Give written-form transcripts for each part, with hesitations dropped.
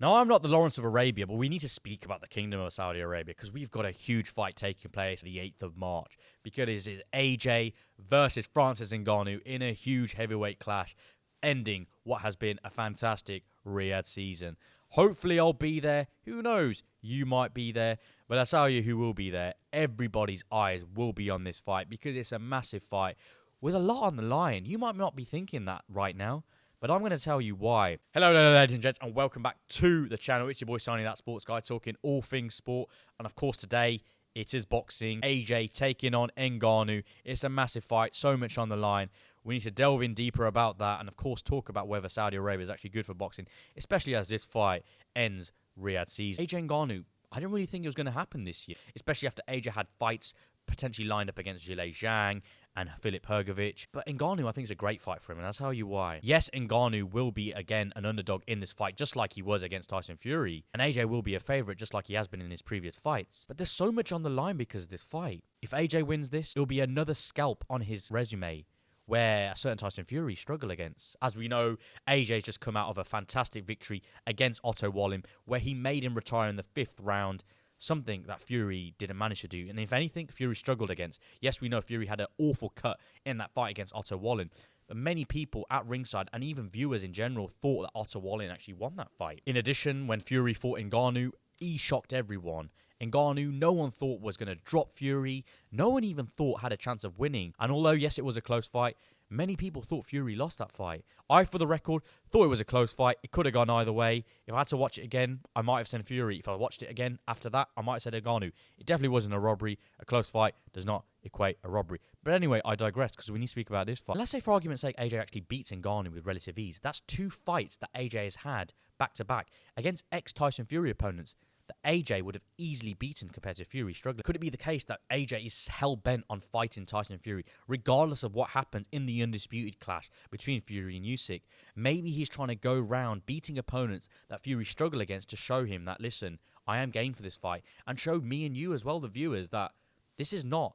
Now, I'm not the Lawrence of Arabia, but we need to speak about the Kingdom of Saudi Arabia because we've got a huge fight taking place the 8th of March because it is AJ versus Francis Ngannou in a huge heavyweight clash, ending what has been a fantastic Riyadh season. Hopefully, I'll be there. Who knows? You might be there. But I tell you who will be there. Everybody's eyes will be on this fight because it's a massive fight with a lot on the line. You might not be thinking that right now, but I'm going to tell you why. Hello, ladies and gents, and welcome back to the channel. It's your boy Sani-That sports guy talking all things sport. And of course, today it is boxing. AJ taking on Ngannou. It's a massive fight, so much on the line. We need to delve in deeper about that and, of course, talk about whether Saudi Arabia is actually good for boxing, especially as this fight ends Riyadh season. AJ Ngannou, I didn't really think it was going to happen this year, especially after AJ had fights potentially lined up against Zhilei Zhang and Filip Hrgovic. But Ngannou, I think, is a great fight for him, and I'll tell you why. Yes, Ngannou will be, again, an underdog in this fight, just like he was against Tyson Fury. And AJ will be a favourite, just like he has been in his previous fights. But there's so much on the line because of this fight. If AJ wins this, it'll be another scalp on his resume where a certain Tyson Fury struggle against. As we know, AJ's just come out of a fantastic victory against Otto Wallin, where he made him retire in the 5th round, something that Fury didn't manage to do. And if anything, Fury struggled against. Yes, we know Fury had an awful cut in that fight against Otto Wallin, but many people at ringside and even viewers in general thought that Otto Wallin actually won that fight. In addition, when Fury fought Ngannou, he shocked everyone. Ngannou, no one thought was going to drop Fury. No one even thought had a chance of winning. And although, yes, it was a close fight, many people thought Fury lost that fight. I, for the record, thought it was a close fight. It could have gone either way. If I had to watch it again, I might have said Fury. If I watched it again after that, I might have said Ngannou. It definitely wasn't a robbery. A close fight does not equate a robbery. But anyway, I digress because we need to speak about this fight. And let's say, for argument's sake, AJ actually beats Ngannou with relative ease. That's 2 fights that AJ has had back-to-back against ex-Tyson Fury opponents that AJ would have easily beaten compared to Fury struggling. Could it be the case that AJ is hell-bent on fighting Tyson Fury, regardless of what happens in the undisputed clash between Fury and Usyk? Maybe he's trying to go round beating opponents that Fury struggle against to show him that, listen, I am game for this fight, and show me and you as well, the viewers, that this is not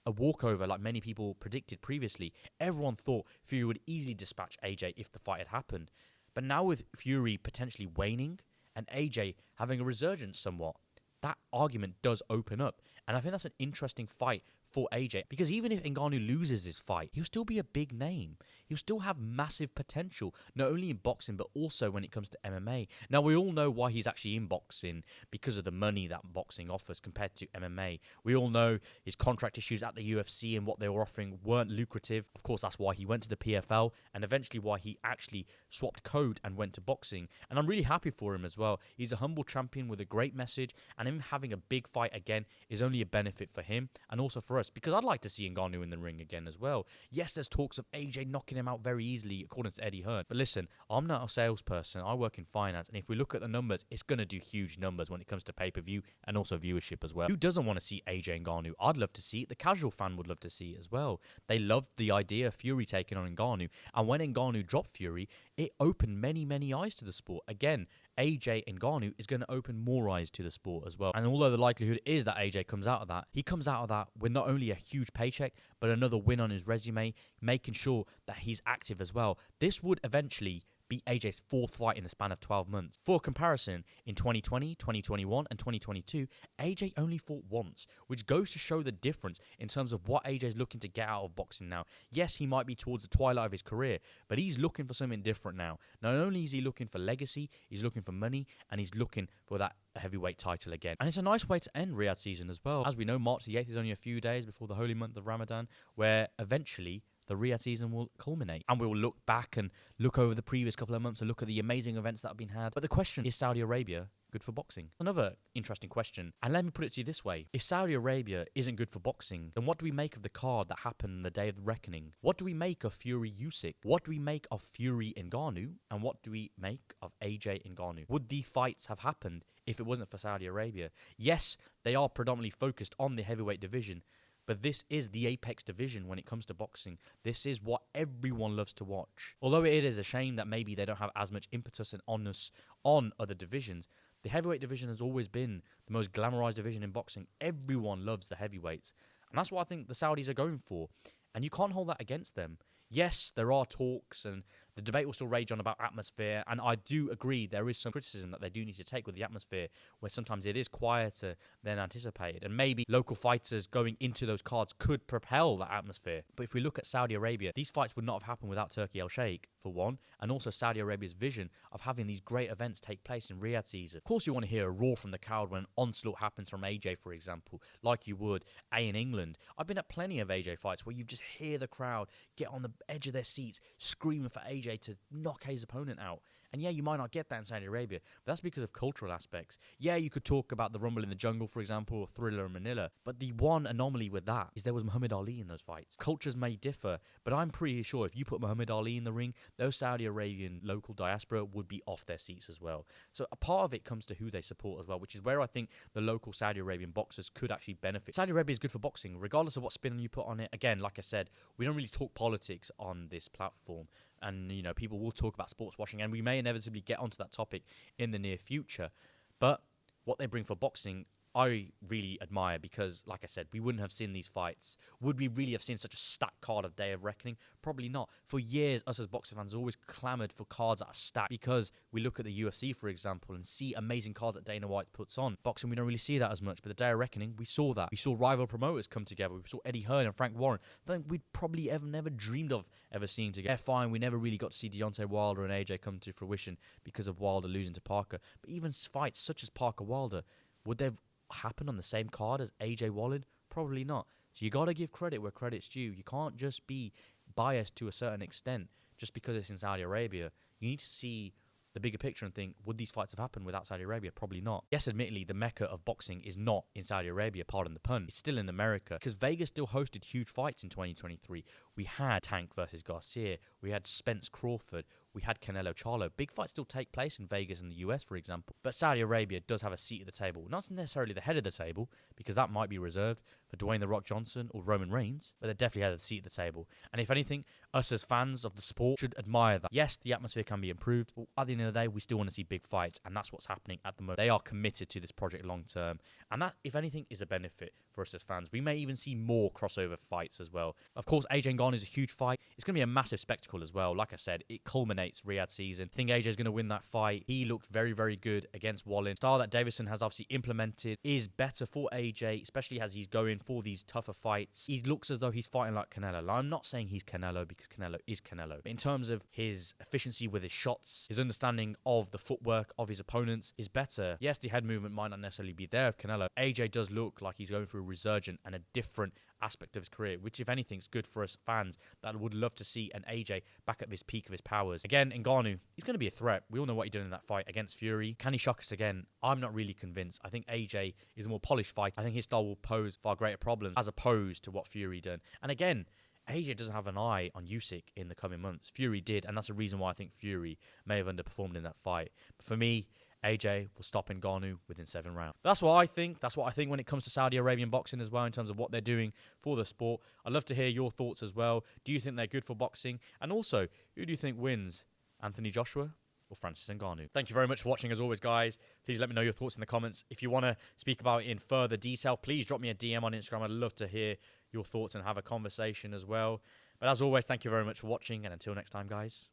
a walkover like many people predicted previously. Everyone thought Fury would easily dispatch AJ if the fight had happened. But now with Fury potentially waning and AJ having a resurgence somewhat, that argument does open up. And I think that's an interesting fight for AJ, because even if Ngannou loses this fight, he'll still be a big name. He'll still have massive potential, not only in boxing, but also when it comes to MMA. Now, we all know why he's actually in boxing, because of the money that boxing offers compared to MMA. We all know his contract issues at the UFC and what they were offering weren't lucrative. Of course, that's why he went to the PFL, and eventually why he actually swapped code and went to boxing. And I'm really happy for him as well. He's a humble champion with a great message, and him having a big fight again is only a benefit for him and also for us, because I'd like to see Ngannou in the ring again as well. Yes, there's talks of AJ knocking him out very easily, according to Eddie Hearn. But listen, I'm not a salesperson. I work in finance, and if we look at the numbers, it's going to do huge numbers when it comes to pay-per-view and also viewership as well. Who doesn't want to see AJ Ngannou? I'd love to see it. The casual fan would love to see it as well. They loved the idea of Fury taking on Ngannou, and when Ngannou dropped Fury, it opened many, many eyes to the sport. Again, AJ Ngannou is going to open more eyes to the sport as well. And although the likelihood is that AJ comes out of that, he comes out of that with not only a huge paycheck, but another win on his resume, making sure that he's active as well. This would eventually be AJ's 4th fight in the span of 12 months. For comparison, in 2020, 2021, and 2022, AJ only fought once, which goes to show the difference in terms of what AJ's looking to get out of boxing now. Yes, he might be towards the twilight of his career, but he's looking for something different now. Not only is he looking for legacy, he's looking for money, and he's looking for that heavyweight title again. And it's a nice way to end Riyadh season as well. As we know, March the 8th is only a few days before the holy month of Ramadan, where eventually the Riyadh season will culminate. And we will look back and look over the previous couple of months and look at the amazing events that have been had. But the question is, Saudi Arabia good for boxing? Another interesting question. And let me put it to you this way. If Saudi Arabia isn't good for boxing, then what do we make of the card that happened the day of the reckoning? What do we make of Fury Usyk? What do we make of Fury Ngannou? And what do we make of AJ Ngannou? Would the fights have happened if it wasn't for Saudi Arabia? Yes, they are predominantly focused on the heavyweight division, but this is the apex division when it comes to boxing. This is what everyone loves to watch. Although it is a shame that maybe they don't have as much impetus and onus on other divisions, the heavyweight division has always been the most glamorized division in boxing. Everyone loves the heavyweights. And that's what I think the Saudis are going for. And you can't hold that against them. Yes, there are talks and The debate will still rage on about atmosphere, and I do agree there is some criticism that they do need to take with the atmosphere, where sometimes it is quieter than anticipated, and maybe local fighters going into those cards could propel that atmosphere. But if we look at Saudi Arabia, these fights would not have happened without Turkey Al-Sheikh, for one, and also Saudi Arabia's vision of having these great events take place in Riyadh season. Of course, you want to hear a roar from the crowd when an onslaught happens from AJ, for example, like you would in England. I've been at plenty of AJ fights where you just hear the crowd get on the edge of their seats screaming for AJ to knock his opponent out. And yeah, you might not get that in Saudi Arabia, but that's because of cultural aspects. Yeah, you could talk about the Rumble in the Jungle, for example, or Thriller in Manila, but the one anomaly with that is there was Muhammad Ali in those fights. Cultures may differ, but I'm pretty sure if you put Muhammad Ali in the ring, those Saudi Arabian local diaspora would be off their seats as well. So a part of it comes to who they support as well, which is where I think the local Saudi Arabian boxers could actually benefit. Saudi Arabia is good for boxing, regardless of what spin you put on it. Again, like I said, we don't really talk politics on this platform. And, you know, people will talk about sports washing, and we may inevitably get onto that topic in the near future. But what they bring for boxing, I really admire, because, like I said, we wouldn't have seen these fights. Would we really have seen such a stacked card of Day of Reckoning? Probably not. For years, us as boxing fans always clamoured for cards that are stacked, because we look at the UFC, for example, and see amazing cards that Dana White puts on. Boxing, we don't really see that as much, but the Day of Reckoning, we saw that. We saw rival promoters come together. We saw Eddie Hearn and Frank Warren. Something we'd probably never dreamed of ever seeing together. Yeah, fine, we never really got to see Deontay Wilder and AJ come to fruition because of Wilder losing to Parker. But even fights such as Parker-Wilder, would they happen on the same card as AJ Wallen? Probably not. So you got to give credit where credit's due. You can't just be biased to a certain extent just because it's in Saudi Arabia. You need to see the bigger picture and think, would these fights have happened without Saudi Arabia? Probably not. Yes, admittedly, the mecca of boxing is not in Saudi Arabia, pardon the pun. It's still in America, because Vegas still hosted huge fights in 2023. We had Tank versus Garcia. We had Spence Crawford. We had Canelo Charlo. Big fights still take place in Vegas and the US, for example. But Saudi Arabia does have a seat at the table. Not necessarily the head of the table, because that might be reserved for Dwayne "The Rock" Johnson or Roman Reigns. But they definitely have a seat at the table. And if anything, us as fans of the sport should admire that. Yes, the atmosphere can be improved, but at the end of the day, we still want to see big fights. And that's what's happening at the moment. They are committed to this project long term. And that, if anything, is a benefit for us as fans. We may even see more crossover fights as well. Of course, AJ Ngannou is a huge fight. It's going to be a massive spectacle as well. Like I said, it culminates Riyadh season. I think AJ is going to win that fight. He looked very, very good against Wallen. The style that Davison has obviously implemented is better for AJ, especially as he's going for these tougher fights. He looks as though he's fighting like Canelo. I'm not saying he's Canelo, because Canelo is Canelo. But in terms of his efficiency with his shots, his understanding of the footwork of his opponents is better. Yes, the head movement might not necessarily be there of Canelo. AJ does look like he's going through a resurgent and a different aspect of his career, which, if anything, is good for us fans that would love to see an AJ back at this peak of his powers. Again, Ngannou, he's going to be a threat. We all know what he did in that fight against Fury. Can he shock us again? I'm not really convinced. I think AJ is a more polished fighter. I think his style will pose far greater problems as opposed to what Fury done. And again, AJ doesn't have an eye on Usyk in the coming months. Fury did, and that's the reason why I think Fury may have underperformed in that fight. But for me, AJ will stop Ngannou within 7 rounds. That's what I think. That's what I think when it comes to Saudi Arabian boxing as well, in terms of what they're doing for the sport. I'd love to hear your thoughts as well. Do you think they're good for boxing? And also, who do you think wins, Anthony Joshua or Francis Ngannou? Thank you very much for watching as always, guys. Please let me know your thoughts in the comments. If you want to speak about it in further detail, please drop me a DM on Instagram. I'd love to hear your thoughts and have a conversation as well. But as always, thank you very much for watching, and until next time, guys.